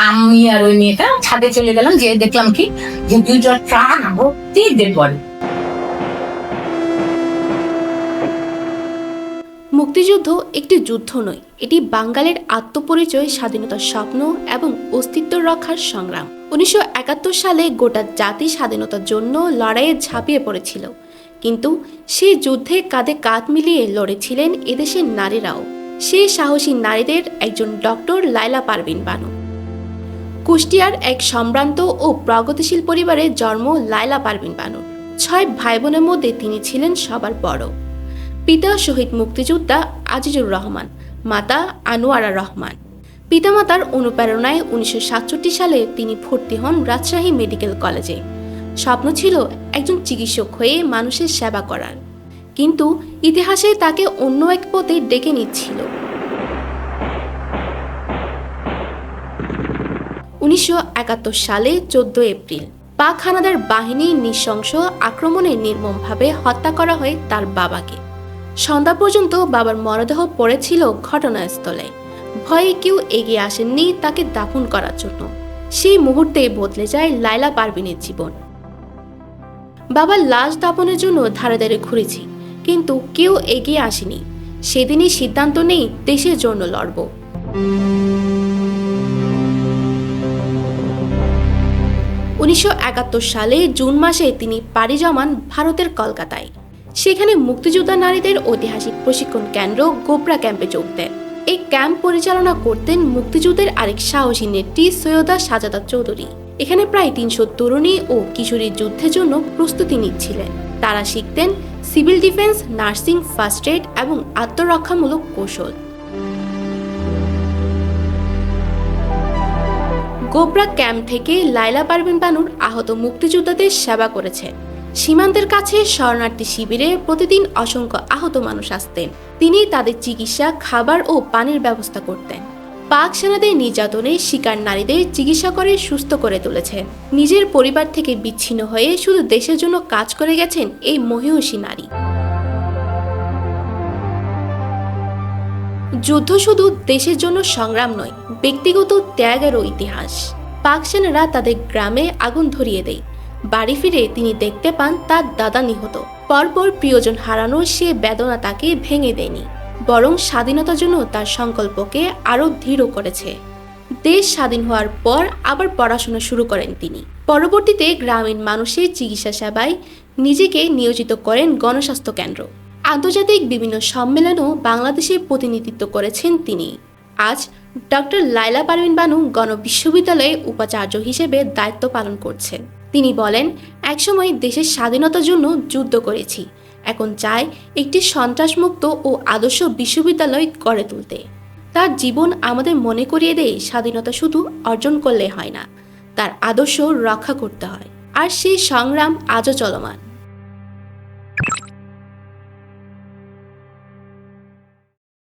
আমি আর ওই মেয়েটা ছাদে চলে গেলাম, যে দেখলাম কি যে দুইজন ট্রাক ভর্তি ডেড বডি। মুক্তিযুদ্ধ একটি যুদ্ধ নয়, এটি বাঙালির আত্মপরিচয়, স্বাধীনতার স্বপ্ন এবং অস্তিত্ব রক্ষার সংগ্রাম। 1971 সালে গোটা জাতি স্বাধীনতার জন্য লড়াইয়ে ঝাঁপিয়ে পড়েছিল, কিন্তু সেই যুদ্ধে কাঁধে কাঁধ মিলিয়ে লড়েছিলেন এদেশের নারীরাও। সেই সাহসী নারীদের একজন ডক্টর লায়লা পারভীন বানু। কুষ্টিয়ার এক সম্ভ্রান্ত ও প্রগতিশীল পরিবারে জন্ম লায়লা পারভীন বানুর। 6 ভাই বোনের মধ্যে তিনি ছিলেন সবার বড়। পিতা শহীদ মুক্তিযোদ্ধা আজিজুর রহমান, মাতা আনোয়ারা রহমান। পিতামাতার অনুপ্রেরণায় 1967 সালে তিনি ভর্তি হন রাজশাহী মেডিকেল কলেজে। স্বপ্ন ছিল একজন চিকিৎসক হয়ে মানুষের সেবা করার, কিন্তু ইতিহাসে তাকে অন্য এক পথে ডেকে নিচ্ছিল। 1971 সালে 14 এপ্রিল পাক হানাদার বাহিনীর নৃশংস আক্রমণে নির্মমভাবে হত্যা করা হয় তার বাবাকে। সন্ধ্যা পর্যন্ত বাবার মরদেহ পড়েছিল ঘটনাস্থলে। ভয়ে কেউ এগিয়ে আসেননি তাকে দাফন করার জন্য। সেই মুহূর্তে বদলে যায় লায়লা পারভীনের জীবন। বাবার লাশ দাফনের জন্য ধারে ধারে ঘুরেছি, কিন্তু কেউ এগিয়ে আসেনি। সেদিনই সিদ্ধান্ত নেই দেশের জন্য লড়ব। 1971 সালে জুন মাসে তিনি পাড়ি জমান ভারতের কলকাতায়। সেখানে মুক্তিযোদ্ধা নারীদের ঐতিহাসিক প্রশিক্ষণ কেন্দ্র গোবরা ক্যাম্পে যোগ দেন। এই ক্যাম্প পরিচালনা করতেন মুক্তিযুদ্ধের আরেক সাহসী নেত্রী সৈয়দা সাজাদা চৌধুরী। এখানে প্রায় 300 তরুণী ও কিশোরী যুদ্ধের জন্য প্রস্তুতি নিচ্ছিলেন। তারা শিখতেন civil defence, nursing, first aid এবং আত্মরক্ষামূলক কৌশল। গোবরা ক্যাম্প থেকে লায়লা পারভীন বানুর আহত মুক্তিযোদ্ধাদের সেবা করেছেন। সীমান্তের কাছে শরণার্থী শিবিরে প্রতিদিন অসংখ্য আহত মানুষ আসতেন। তিনি তাদের চিকিৎসা, খাবার ও পানির ব্যবস্থা করতেন। পাক সেনাদের নির্যাতনে শিকার নারীদের চিকিৎসা করে সুস্থ করে তুলেছেন। নিজের পরিবার থেকে বিচ্ছিন্ন হয়ে শুধু দেশের জন্য কাজ করে গেছেন এই মহিয়সী নারী। যুদ্ধ শুধু দেশের জন্য সংগ্রাম নয়, ব্যক্তিগত ত্যাগেরও ইতিহাস। পাক সেনারা তাদের গ্রামে আগুন ধরিয়ে দেয়। বাড়ি ফিরে তিনি দেখতে পান তার দাদা নিহত। পরপর প্রিয়জন হারানোর সে বেদনা তাকে ভেঙে দেয়নি, বরং স্বাধীনতার জন্য তার সংকল্পকে আরও দৃঢ় করেছে। দেশ স্বাধীন হওয়ার পর আবার পড়াশোনা শুরু করেন তিনি। পরবর্তীতে গ্রামীণ মানুষের চিকিৎসা সেবায় নিজেকে নিয়োজিত করেন গণস্বাস্থ্য কেন্দ্র। আন্তর্জাতিক বিভিন্ন সম্মেলনেও বাংলাদেশের প্রতিনিধিত্ব করেছেন তিনি। আজ ডক্টর লায়লা পারভীন বানু গণবিশ্ববিদ্যালয়ে উপাচার্য হিসেবে দায়িত্ব পালন করছেন। তিনি বলেন, একসময় দেশের স্বাধীনতার জন্য যুদ্ধ করেছি, এখন চাই একটি সন্ত্রাসমুক্ত ও আদর্শ বিশ্ববিদ্যালয় গড়ে তুলতে। তার জীবন আমাদের মনে করিয়ে দেয় স্বাধীনতা শুধু অর্জন করলে হয় না, তার আদর্শ রক্ষা করতে হয়। আর সেই সংগ্রাম আজও চলমান।